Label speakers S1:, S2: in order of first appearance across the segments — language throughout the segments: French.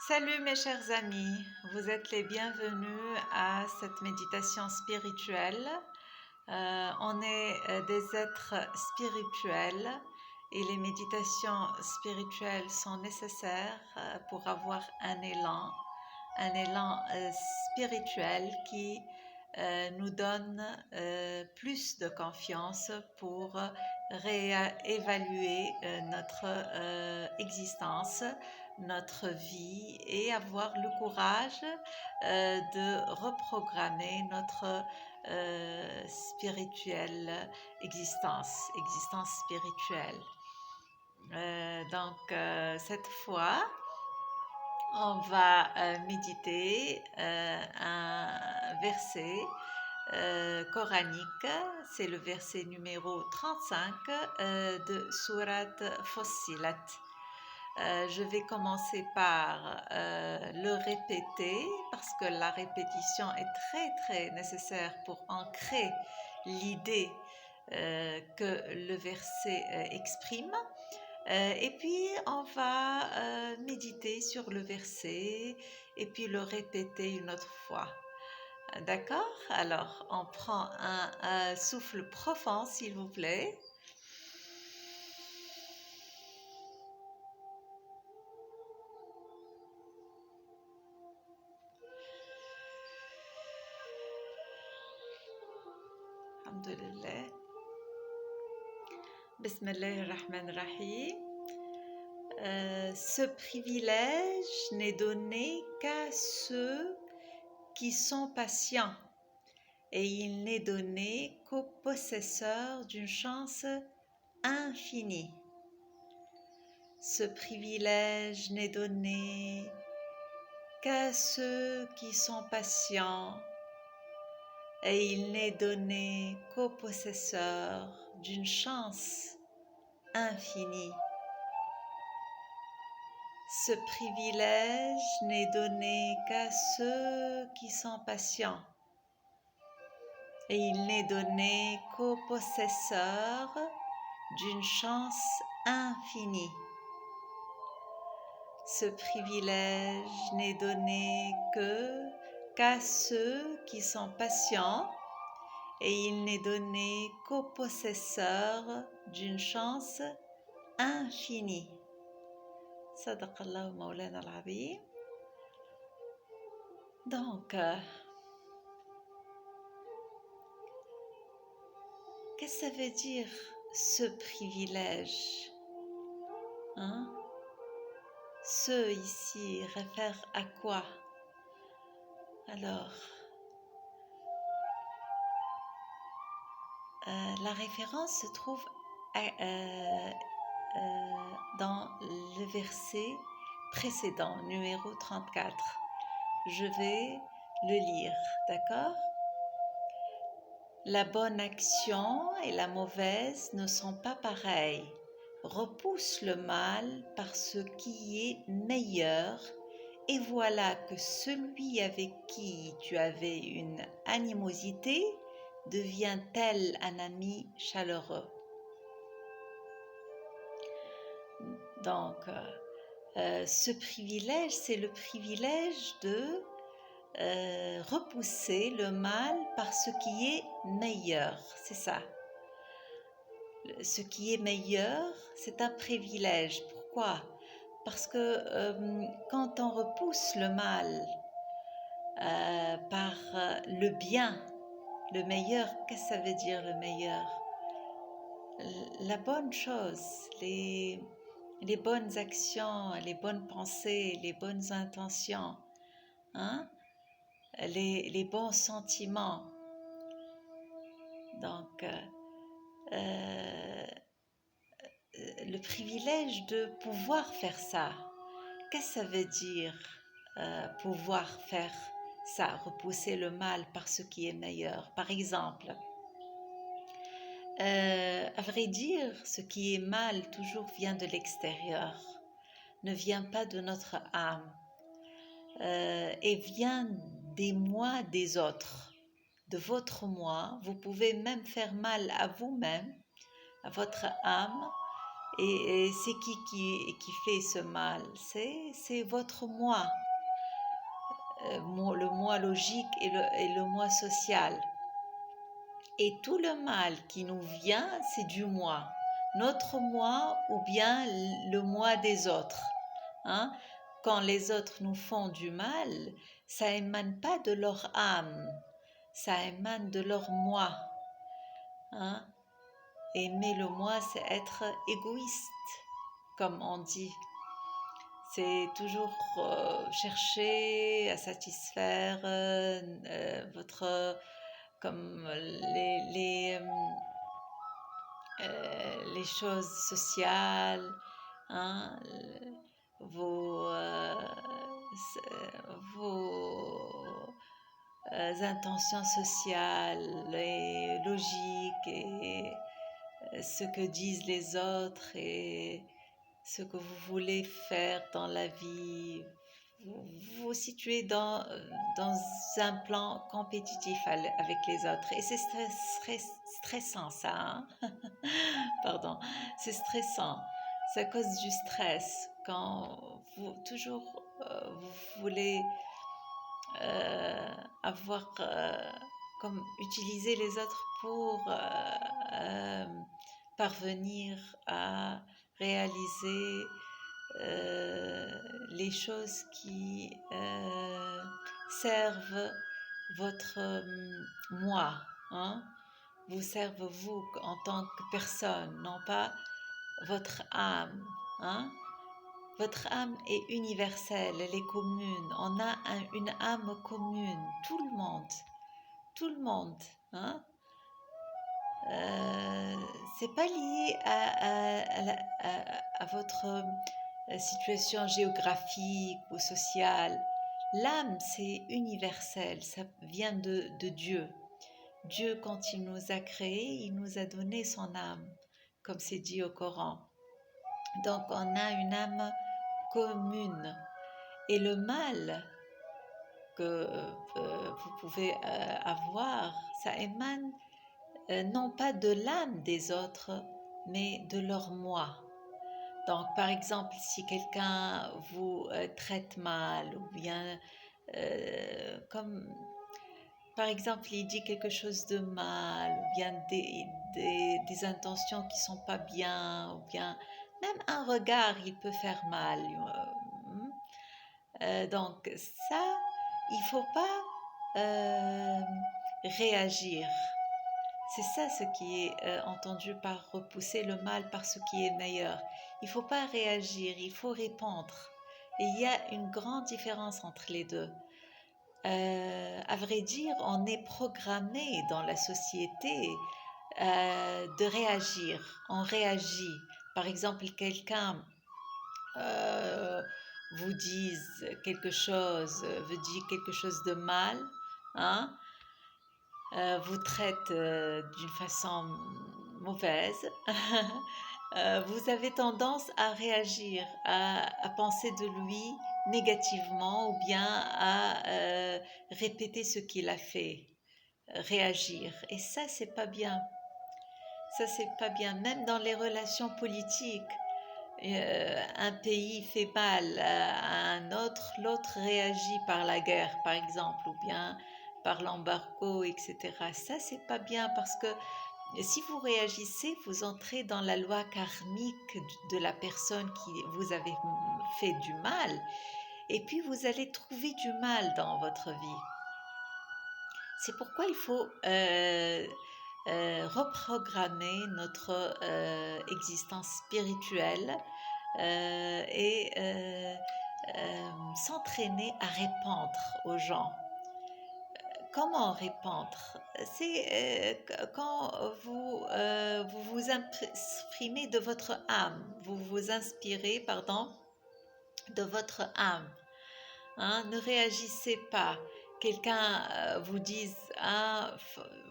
S1: Salut mes chers amis, vous êtes les bienvenus à cette méditation spirituelle. On est des êtres spirituels et les méditations spirituelles sont nécessaires pour avoir un élan spirituel qui nous donne plus de confiance pour réévaluer notre existence, notre vie et avoir le courage de reprogrammer notre spirituelle existence spirituelle. Cette fois, on va méditer un verset coranique, c'est le verset numéro 35 de Sourate Fussilat. Je vais commencer par le répéter parce que la répétition est très nécessaire pour ancrer l'idée que le verset exprime. Et puis on va méditer sur le verset et puis le répéter une autre fois. D'accord? Alors on prend un souffle profond s'il vous plaît. Alhamdulillah. Bismillahirrahmanirrahim. Ce privilège n'est donné qu'à ceux qui sont patients et il n'est donné qu'aux possesseurs d'une chance infinie. Ce privilège n'est donné qu'à ceux qui sont patients et il n'est donné qu'aux possesseurs d'une chance infinie. Ce privilège n'est donné qu'à ceux qui sont patients et il n'est donné qu'aux possesseurs d'une chance infinie. Ce privilège n'est donné qu'à ceux qui sont patients et il n'est donné qu'aux possesseurs d'une chance infinie. Sadaqallahu Mawlana al-Azim. Donc, qu'est-ce que ça veut dire ce privilège? Ce ici réfère à quoi? Alors, la référence se trouve dans le verset précédent, numéro 34. Je vais le lire, d'accord? La bonne action et la mauvaise ne sont pas pareilles. Repousse le mal par ce qui est meilleur, et voilà que celui avec qui tu avais une animosité devient tel un ami chaleureux. Donc, ce privilège, c'est le privilège de repousser le mal par ce qui est meilleur, c'est ça. Ce qui est meilleur, c'est un privilège. Pourquoi? Parce que quand on repousse le mal par le bien, le meilleur, qu'est-ce que ça veut dire le meilleur? La bonne chose, les bonnes actions, les bonnes pensées, les bonnes intentions, les bons sentiments. Donc, le privilège de pouvoir faire ça. Qu'est-ce que ça veut dire pouvoir faire ça, repousser le mal par ce qui est meilleur? Par exemple, à vrai dire, ce qui est mal toujours vient de l'extérieur, ne vient pas de notre âme et vient des moi des autres, de votre moi. Vous pouvez même faire mal à vous-même, à votre âme, Et c'est qui fait ce mal? C'est votre moi, le moi logique et le moi social. Et tout le mal qui nous vient, c'est du moi. Notre moi ou bien le moi des autres. Hein? Quand les autres nous font du mal, ça émane pas de leur âme, ça émane de leur moi. Hein? Aimer le moi, c'est être égoïste, comme on dit. C'est toujours chercher à satisfaire comme les choses sociales, hein, vos, vos intentions sociales et logiques et ce que disent les autres et ce que vous voulez faire dans la vie. Vous vous situez dans un plan compétitif avec les autres. Et c'est stressant, ça. Hein. Pardon. C'est stressant. C'est à cause du stress. Quand vous toujours vous voulez avoir comme utiliser les autres pour euh, parvenir à réaliser les choses qui servent votre moi, hein? Vous servent vous en tant que personne, non pas votre âme, hein? Votre âme est universelle, elle est commune. On a une âme commune, tout le monde, hein? Euh, c'est pas lié à votre situation géographique ou sociale. L'âme, c'est universel, ça vient de Dieu. Dieu, quand il nous a créés, il nous a donné son âme, comme c'est dit au Coran. Donc, on a une âme commune. Et le mal que vous pouvez avoir, ça émane non pas de l'âme des autres, mais de leur moi. Donc, par exemple, si quelqu'un vous traite mal, ou bien, comme, par exemple, il dit quelque chose de mal, ou bien des intentions qui sont pas bien, ou bien même un regard, il peut faire mal. Donc, ça, il faut pas réagir. C'est ça ce qui est entendu par repousser le mal par ce qui est meilleur. Il ne faut pas réagir, il faut répondre. Et il y a une grande différence entre les deux. À vrai dire, on est programmé dans la société de réagir. On réagit. Par exemple, quelqu'un euh, vous dise quelque chose, vous dit quelque chose de mal, hein, vous traite d'une façon mauvaise, vous avez tendance à réagir, à penser de lui négativement ou bien à répéter ce qu'il a fait, réagir. Et ça, c'est pas bien. Ça, c'est pas bien. Même dans les relations politiques, un pays fait mal à un autre, l'autre réagit par la guerre, par exemple, ou bien par l'embargo, etc. Ça, c'est pas bien parce que si vous réagissez, vous entrez dans la loi karmique de la personne qui vous avez fait du mal, et puis vous allez trouver du mal dans votre vie. C'est pourquoi il faut reprogrammer notre existence spirituelle et s'entraîner à répondre aux gens. Comment répondre? C'est quand vous vous exprimez de votre âme, vous vous inspirez, pardon, de votre âme. Hein, ne réagissez pas. Quelqu'un vous dise ah,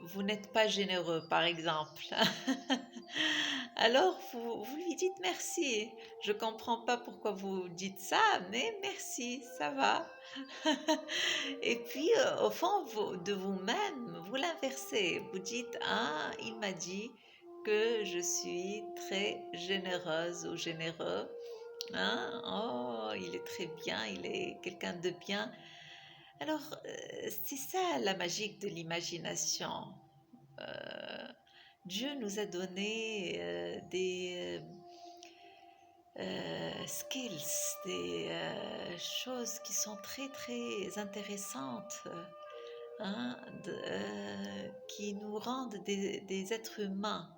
S1: vous n'êtes pas généreux, par exemple. Alors vous lui dites merci. Je ne comprends pas pourquoi vous dites ça, mais merci, ça va. Et puis au fond de vous-même, vous l'inversez. Vous dites ah, il m'a dit que je suis très généreuse ou généreux. Hein? Oh, il est très bien, il est quelqu'un de bien. Alors, c'est ça la magie de l'imagination. Euh, Dieu nous a donné des skills, des choses qui sont très très intéressantes, hein, qui nous rendent des êtres humains.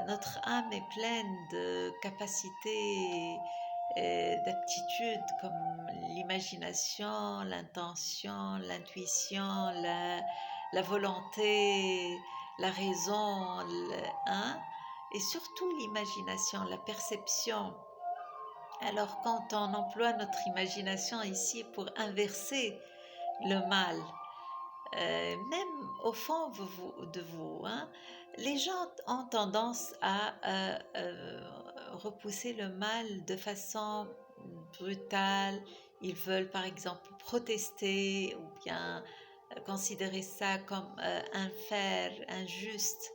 S1: Notre âme est pleine de capacités et d'aptitudes comme l'imagination, l'intention, l'intuition, la volonté, la raison, hein, et surtout l'imagination, la perception. Alors quand on emploie notre imagination ici pour inverser le mal, même au fond de vous, hein, les gens ont tendance à repousser le mal de façon brutale. Ils veulent par exemple protester ou bien considérer ça comme unfair, injuste.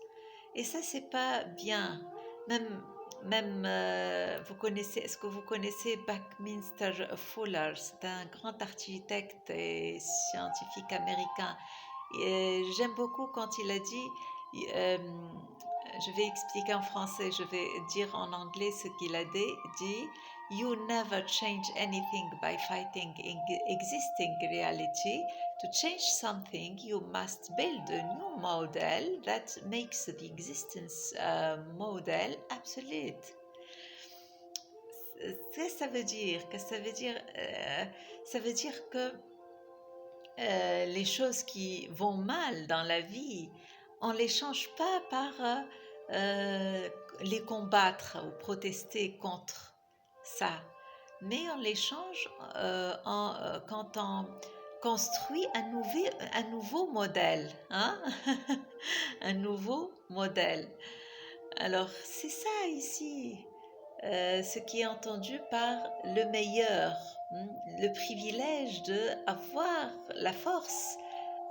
S1: Et ça, c'est pas bien. Même, est-ce que vous connaissez Buckminster Fuller? C'est un grand architecte et scientifique américain. Et j'aime beaucoup quand il a dit, euh, je vais expliquer en français, je vais dire en anglais ce qu'il a dit. You never change anything by fighting existing reality. To change something, you must build a new model that makes the existence model absolute. Ça veut dire que ça veut dire que les choses qui vont mal dans la vie, on les change pas par les combattre ou protester contre ça, mais on les change quand on construit un nouveau modèle, hein? Un nouveau modèle. Alors, c'est ça ici, ce qui est entendu par le meilleur, le privilège d'avoir la force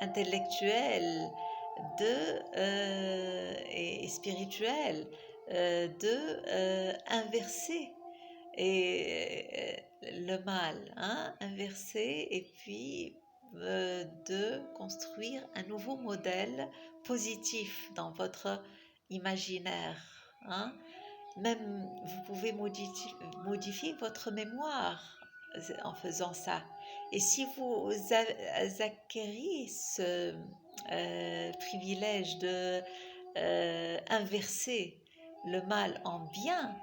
S1: intellectuelle et spirituelle de inverser le mal, hein, inverser et puis de construire un nouveau modèle positif dans votre imaginaire, hein. Même vous pouvez modifier votre mémoire en faisant ça. Et si vous acquérez ce privilège de inverser le mal en bien,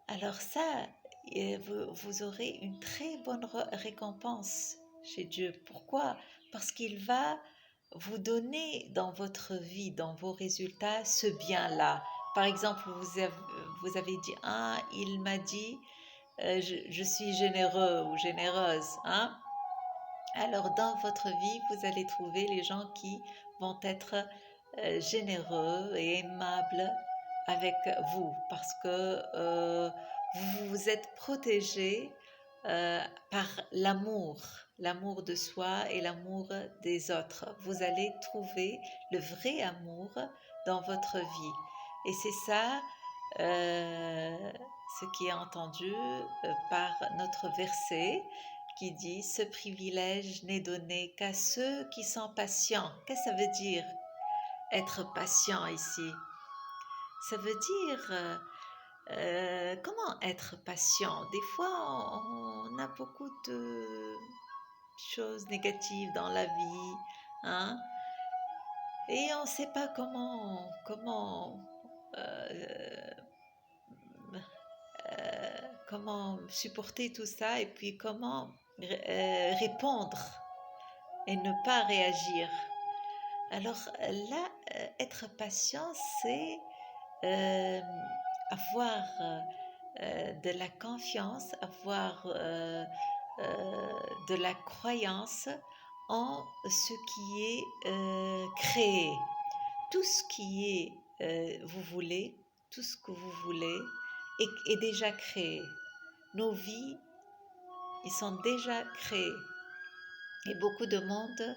S1: alors ça, vous aurez une très bonne récompense chez Dieu. Pourquoi? Parce qu'il va vous donner dans votre vie, dans vos résultats, ce bien-là. Par exemple, vous avez dit, ah, il m'a dit, je suis généreux ou généreuse, hein? Alors, dans votre vie, vous allez trouver les gens qui vont être généreux et aimables avec vous parce que vous vous êtes protégé par l'amour de soi et l'amour des autres. Vous allez trouver le vrai amour dans votre vie. Et c'est ça ce qui est entendu par notre verset qui dit ce privilège n'est donné qu'à ceux qui sont patients. Qu'est-ce que ça veut dire être patient ici? Ça veut dire comment être patient? Des fois, on a beaucoup de choses négatives dans la vie, hein? Et on ne sait pas euh, comment supporter tout ça et puis comment répondre et ne pas réagir. Alors là, être patient, c'est avoir de la confiance, avoir de la croyance en ce qui est créé. Tout ce qui est, vous voulez, tout ce que vous voulez est déjà créé. Nos vies, ils sont déjà créés. Et beaucoup de monde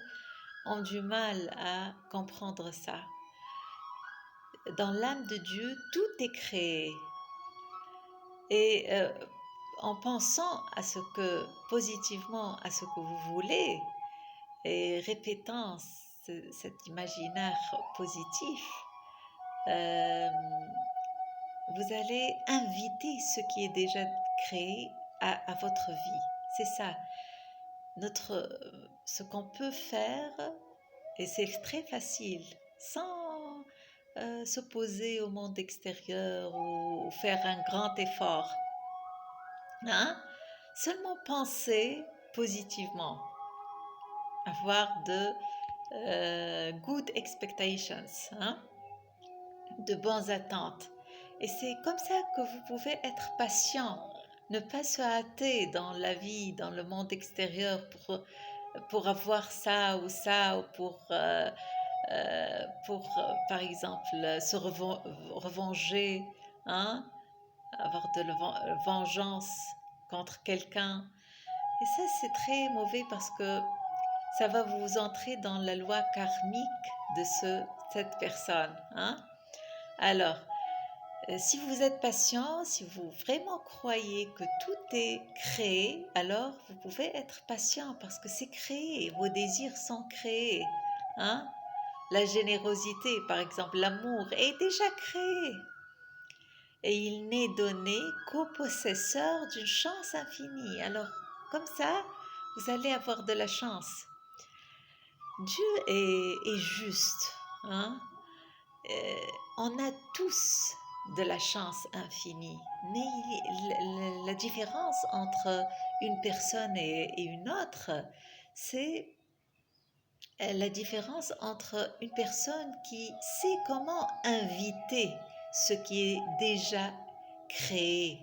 S1: ont du mal à comprendre ça. dans l'âme de Dieu, tout est créé. Et en pensant à ce que, positivement à ce que vous voulez, et répétant cet imaginaire positif, euh, vous allez inviter ce qui est déjà créé à votre vie. C'est ça. Ce qu'on peut faire, et c'est très facile, sans s'opposer au monde extérieur ou faire un grand effort. Hein? Seulement penser positivement, avoir de good expectations, hein? De bonnes attentes. Et c'est comme ça que vous pouvez être patient, ne pas se hâter dans la vie, dans le monde extérieur pour avoir ça ou ça, ou par exemple, se revenger, hein? Avoir de la vengeance contre quelqu'un. Et ça, c'est très mauvais parce que ça va vous entrer dans la loi karmique de cette personne. Hein? Alors, si vous êtes patient, si vous vraiment croyez que tout est créé, alors vous pouvez être patient parce que c'est créé, vos désirs sont créés. Hein? La générosité, par exemple, l'amour est déjà créé. Et il n'est donné qu'aux possesseurs d'une chance infinie. Alors, comme ça, vous allez avoir de la chance. Dieu est juste. Hein? On a tous de la chance infinie, mais la différence entre une personne et une autre, c'est la différence entre une personne qui sait comment inviter ce qui est déjà créé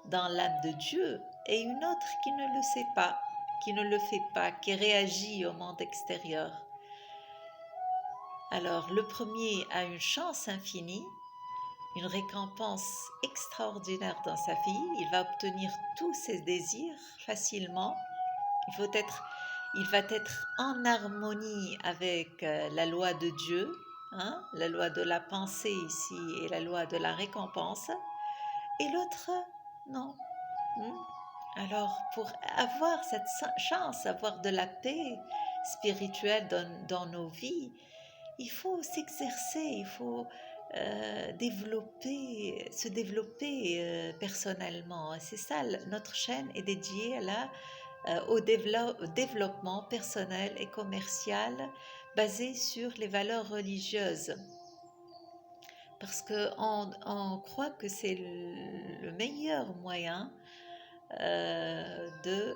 S1: dans l'âme de Dieu et une autre qui ne le sait pas, qui ne le fait pas, qui réagit au monde extérieur. Alors, le premier a une chance infinie, une récompense extraordinaire dans sa vie. Il va obtenir tous ses désirs facilement. Il va être en harmonie avec la loi de Dieu, hein, la loi de la pensée ici et la loi de la récompense. Et l'autre, non. Alors, pour avoir cette chance, avoir de la paix spirituelle dans nos vies, il faut s'exercer, il faut se développer personnellement. C'est ça, notre chaîne est dédiée au développement personnel et commercial basé sur les valeurs religieuses. Parce qu'on croit que c'est le meilleur moyen de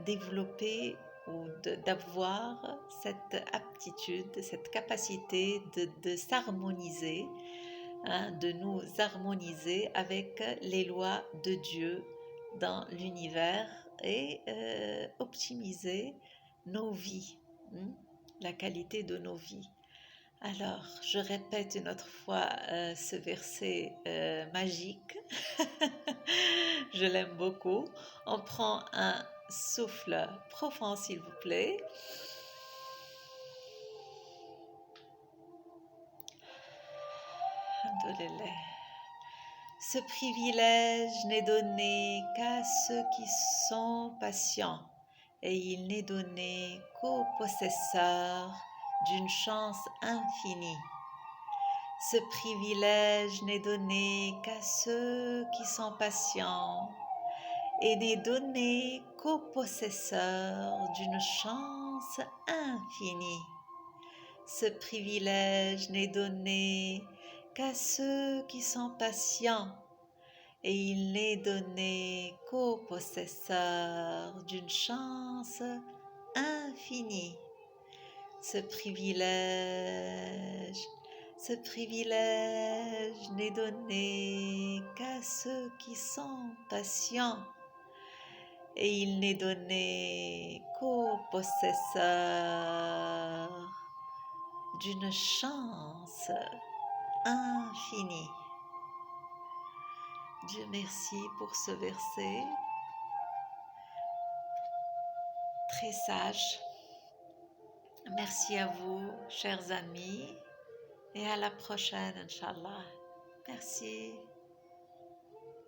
S1: développer ou d'avoir cette aptitude, cette capacité de s'harmoniser, hein, de nous harmoniser avec les lois de Dieu dans l'univers et optimiser nos vies, la qualité de nos vies. Alors, je répète une autre fois ce verset magique. Je l'aime beaucoup. On prend un souffle profond, s'il vous plaît. Alhamdoulilah. Ce privilège n'est donné qu'à ceux qui sont patients et il n'est donné qu'aux possesseurs d'une chance infinie. Ce privilège n'est donné qu'à ceux qui sont patients et n'est donné qu'aux possesseurs d'une chance infinie. Ce privilège n'est donné qu'à ceux qui sont patients et il n'est donné qu'aux possesseurs d'une chance infinie. Ce privilège n'est donné qu'à ceux qui sont patients et il n'est donné qu'aux possesseurs d'une chance infinie. Dieu merci pour ce verset très sage. Merci à vous, chers amis. et à la prochaine, Inch'Allah. Merci.